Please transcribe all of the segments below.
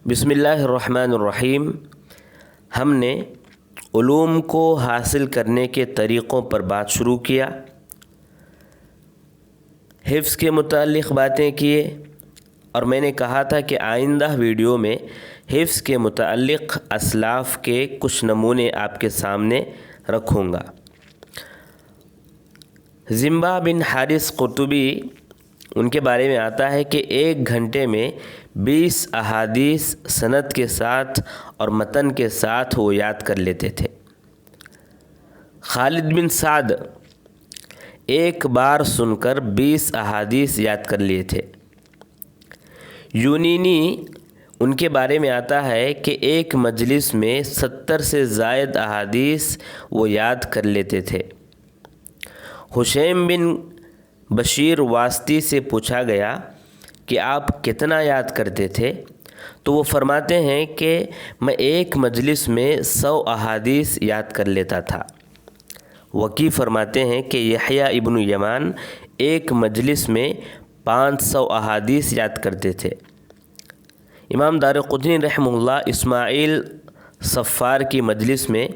بسم اللہ الرحمن الرحیم۔ ہم نے علوم کو حاصل کرنے کے طریقوں پر بات شروع کیا، حفظ کے متعلق باتیں کیے، اور میں نے کہا تھا کہ آئندہ ویڈیو میں حفظ کے متعلق اسلاف کے کچھ نمونے آپ کے سامنے رکھوں گا۔ زمبا بن حارث قرطبی ان کے بارے میں آتا ہے کہ 1 گھنٹے میں 20 احادیث سند کے ساتھ اور متن کے ساتھ وہ یاد کر لیتے تھے۔ خالد بن سعد ایک بار سن کر 20 احادیث یاد کر لیے تھے۔ یونینی ان کے بارے میں آتا ہے کہ ایک مجلس میں 70 سے زائد احادیث وہ یاد کر لیتے تھے۔ حشیم بن بشیر واسطی سے پوچھا گیا کہ آپ کتنا یاد کرتے تھے؟ تو وہ فرماتے ہیں کہ میں ایک مجلس میں 100 احادیث یاد کر لیتا تھا۔ وکی فرماتے ہیں کہ یحییٰ ابن یمان ایک مجلس میں 500 احادیث یاد کرتے تھے۔ امام دارقطنی رحمہ اللہ اسماعیل صفار کی مجلس میں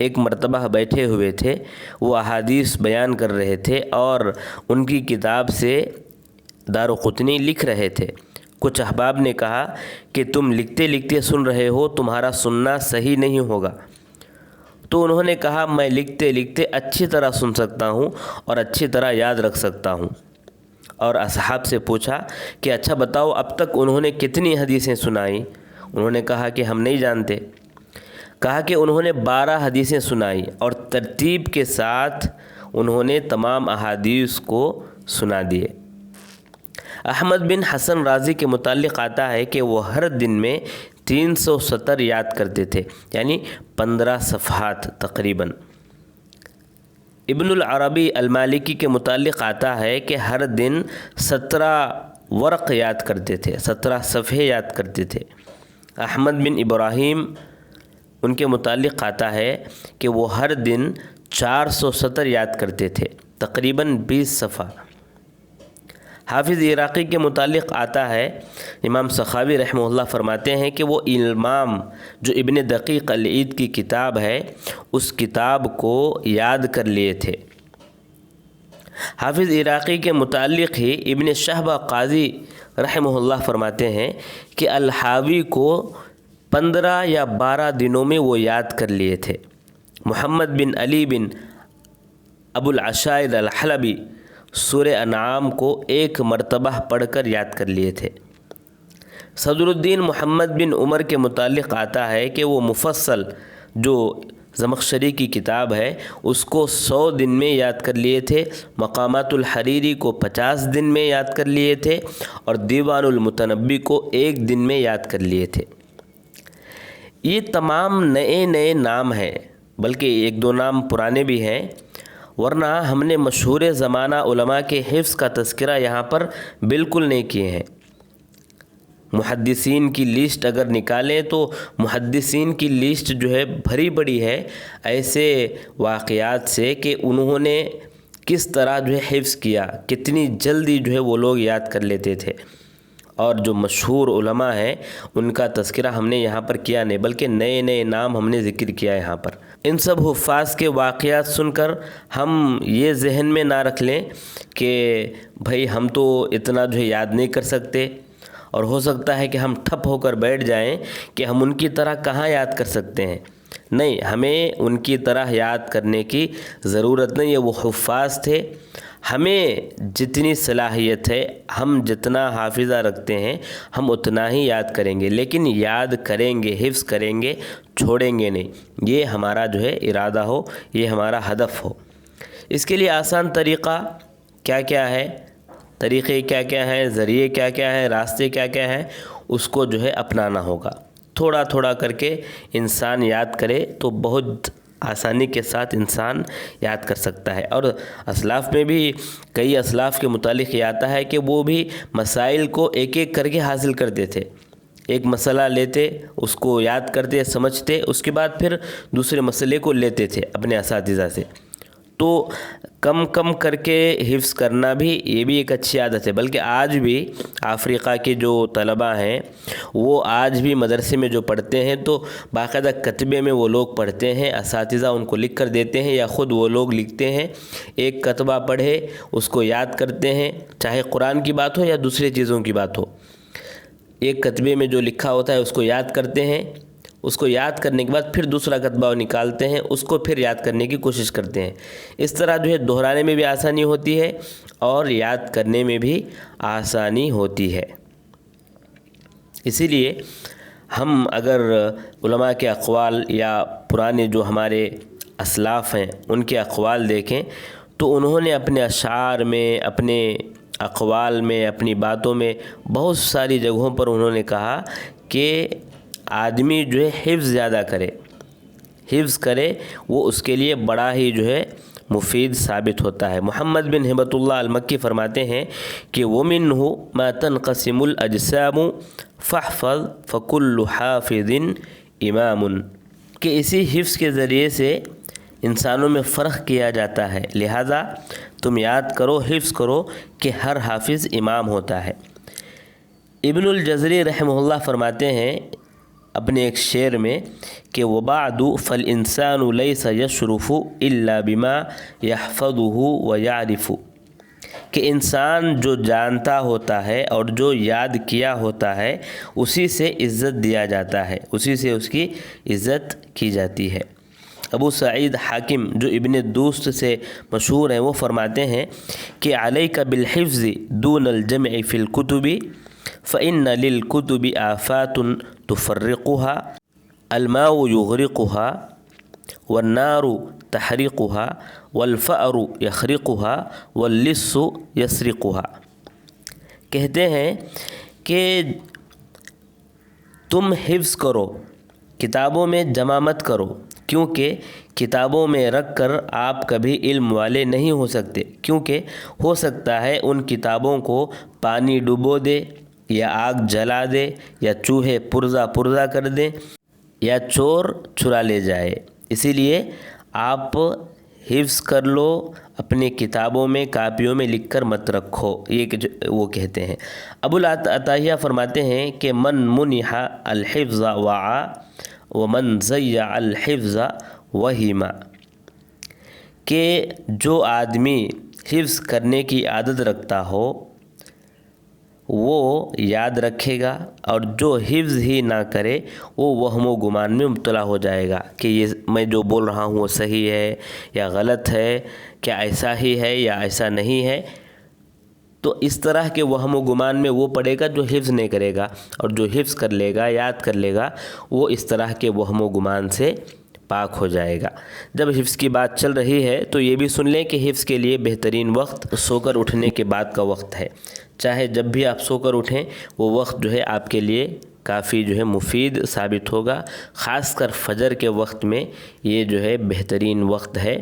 ایک مرتبہ بیٹھے ہوئے تھے، وہ احادیث بیان کر رہے تھے اور ان کی کتاب سے دارقطنی لکھ رہے تھے۔ کچھ احباب نے کہا کہ تم لکھتے لکھتے سن رہے ہو، تمہارا سننا صحیح نہیں ہوگا۔ تو انہوں نے کہا میں لکھتے لکھتے اچھی طرح سن سکتا ہوں اور اچھی طرح یاد رکھ سکتا ہوں۔ اور اصحاب سے پوچھا کہ اچھا بتاؤ اب تک انہوں نے کتنی حدیثیں سنائیں؟ انہوں نے کہا کہ ہم نہیں جانتے۔ کہا کہ انہوں نے 12 حدیثیں سنائی اور ترتیب کے ساتھ انہوں نے تمام احادیث کو سنا دیے۔ احمد بن حسن رازی کے متعلق آتا ہے کہ وہ ہر دن میں 370 یاد کرتے تھے، یعنی 15 صفحات تقریباً۔ ابن العربی المالکی کے متعلق آتا ہے کہ ہر دن 17 ورق یاد کرتے تھے، 17 صفحے یاد کرتے تھے۔ احمد بن ابراہیم ان کے متعلق آتا ہے کہ وہ ہر دن 470 یاد کرتے تھے، تقریباً 20 صفحہ۔ حافظ عراقی کے متعلق آتا ہے، امام سخاوی رحمہ اللہ فرماتے ہیں کہ وہ الامام جو ابن دقیق العید کی کتاب ہے اس کتاب کو یاد کر لیے تھے۔ حافظ عراقی کے متعلق ہی ابن شہبہ قاضی رحمہ اللہ فرماتے ہیں کہ الحاوی کو 15 یا 12 دنوں میں وہ یاد کر لیے تھے۔ محمد بن علی بن ابو العشائر الحلبی سورہ انعام کو 1 مرتبہ پڑھ کر یاد کر لیے تھے۔ صدر الدین محمد بن عمر کے متعلق آتا ہے کہ وہ مفصل جو زمخشری کی کتاب ہے اس کو 100 دن میں یاد کر لیے تھے، مقامات الحریری کو 50 دن میں یاد کر لیے تھے، اور دیوان المتنبی کو 1 دن میں یاد کر لیے تھے۔ یہ تمام نئے نام ہیں، بلکہ 1-2 نام پرانے بھی ہیں، ورنہ ہم نے مشہور زمانہ علماء کے حفظ کا تذکرہ یہاں پر بالکل نہیں کیے ہیں۔ محدثین کی لسٹ اگر نکالیں تو محدثین کی لسٹ جو ہے بھری پڑی ہے ایسے واقعات سے کہ انہوں نے کس طرح جو ہے حفظ کیا، کتنی جلدی جو ہے وہ لوگ یاد کر لیتے تھے، اور جو مشہور علماء ہیں ان کا تذکرہ ہم نے یہاں پر کیا نہیں، بلکہ نئے نام ہم نے ذکر کیا یہاں پر۔ ان سب حفاظ کے واقعات سن کر ہم یہ ذہن میں نہ رکھ لیں کہ بھائی ہم تو اتنا جو ہے یاد نہیں کر سکتے، اور ہو سکتا ہے کہ ہم ٹھپ ہو کر بیٹھ جائیں کہ ہم ان کی طرح کہاں یاد کر سکتے ہیں۔ نہیں، ہمیں ان کی طرح یاد کرنے کی ضرورت نہیں ہے، وہ حفاظ تھے۔ ہمیں جتنی صلاحیت ہے، ہم جتنا حافظہ رکھتے ہیں ہم اتنا ہی یاد کریں گے، لیکن یاد کریں گے، حفظ کریں گے، چھوڑیں گے نہیں۔ یہ ہمارا جو ہے ارادہ ہو، یہ ہمارا ہدف ہو۔ اس کے لیے آسان طریقہ کیا ہے، طریقے کیا ہیں، ذریعے کیا ہیں، راستے کیا ہیں، اس کو جو ہے اپنانا ہوگا۔ تھوڑا کر کے انسان یاد کرے تو بہت آسانی کے ساتھ انسان یاد کر سکتا ہے۔ اور اسلاف میں بھی کئی اسلاف کے متعلق یہ آتا ہے کہ وہ بھی مسائل کو ایک کر کے حاصل کرتے تھے۔ ایک مسئلہ لیتے، اس کو یاد کرتے، سمجھتے، اس کے بعد پھر دوسرے مسئلے کو لیتے تھے اپنے اساتذہ سے۔ تو کم کم کر کے حفظ کرنا بھی یہ بھی ایک اچھی عادت ہے، بلکہ آج بھی افریقہ کے جو طلباء ہیں وہ آج بھی مدرسے میں جو پڑھتے ہیں تو باقاعدہ کتبے میں وہ لوگ پڑھتے ہیں، اساتذہ ان کو لکھ کر دیتے ہیں یا خود وہ لوگ لکھتے ہیں، ایک کتبہ پڑھے اس کو یاد کرتے ہیں، چاہے قرآن کی بات ہو یا دوسری چیزوں کی بات ہو، ایک کتبے میں جو لکھا ہوتا ہے اس کو یاد کرتے ہیں، اس کو یاد کرنے کے بعد پھر دوسرا کتبہ نکالتے ہیں، اس کو پھر یاد کرنے کی کوشش کرتے ہیں۔ اس طرح جو ہے دہرانے میں بھی آسانی ہوتی ہے اور یاد کرنے میں بھی آسانی ہوتی ہے۔ اسی لیے ہم اگر علماء کے اقوال یا پرانے جو ہمارے اسلاف ہیں ان کے اقوال دیکھیں تو انہوں نے اپنے اشعار میں، اپنے اقوال میں، اپنی باتوں میں بہت ساری جگہوں پر انہوں نے کہا کہ آدمی جو ہے حفظ زیادہ کرے وہ اس کے لیے بڑا ہی جو ہے مفید ثابت ہوتا ہے۔ محمد بن ہبۃ اللہ المکی فرماتے ہیں کہ وَمِنْهُ مَا تَنْقَسِمُ الْأَجْسَامُ فَاحْفَظْ فَكُلُّ حَافِظٍ إِمَامٌ، کہ اسی حفظ کے ذریعے سے انسانوں میں فرق کیا جاتا ہے، لہذا تم یاد کرو، حفظ کرو کہ ہر حافظ امام ہوتا ہے۔ ابن الجزری رحمہ اللہ فرماتے ہیں اپنے ایک شعر میں کہ وَبَعْدُ فَالْإِنسَانُ لَيْسَ يَشْرُفُ إِلَّا بِمَا يَحْفَظُهُ وَيَعْرِفُ، کہ انسان جو جانتا ہوتا ہے اور جو یاد کیا ہوتا ہے اسی سے عزت دیا جاتا ہے، اسی سے اس کی عزت کی جاتی ہے۔ ابو سعید حاکم جو ابن دوست سے مشہور ہیں وہ فرماتے ہیں کہ علیک بالحفظ دون الجمع فی الکتب فإن للکتب آفات تفرقها الماء يغرقها والنار تحرقها والفأر يخرقها واللص يسرقها، کہتے ہیں کہ تم حفظ کرو، کتابوں میں جمع مت کرو، کیونکہ کتابوں میں رکھ کر آپ کبھی علم والے نہیں ہو سکتے، کیونکہ ہو سکتا ہے ان کتابوں کو پانی ڈبو دے یا آگ جلا دے یا چوہے پرزہ کر دیں یا چور چرا لے جائے، اسی لیے آپ حفظ کر لو، اپنے کتابوں میں کاپیوں میں لکھ کر مت رکھو، یہ وہ کہتے ہیں۔ ابو العطیہ فرماتے ہیں کہ من منح الحفظ وعا ومن ضیع الحفظ وہما، کہ جو آدمی حفظ کرنے کی عادت رکھتا ہو وہ یاد رکھے گا، اور جو حفظ ہی نہ کرے وہ وہم و گمان میں مبتلا ہو جائے گا کہ یہ میں جو بول رہا ہوں وہ صحیح ہے یا غلط ہے، کیا ایسا ہی ہے یا ایسا نہیں ہے۔ تو اس طرح کے وہم و گمان میں وہ پڑے گا جو حفظ نہیں کرے گا، اور جو حفظ کر لے گا، یاد کر لے گا، وہ اس طرح کے وہم و گمان سے پاک ہو جائے گا۔ جب حفظ کی بات چل رہی ہے تو یہ بھی سن لیں کہ حفظ کے لیے بہترین وقت سو کر اٹھنے کے بعد کا وقت ہے، چاہے جب بھی آپ سو کر اٹھیں وہ وقت جو ہے آپ کے لیے کافی جو ہے مفید ثابت ہوگا، خاص کر فجر کے وقت میں یہ جو ہے بہترین وقت ہے۔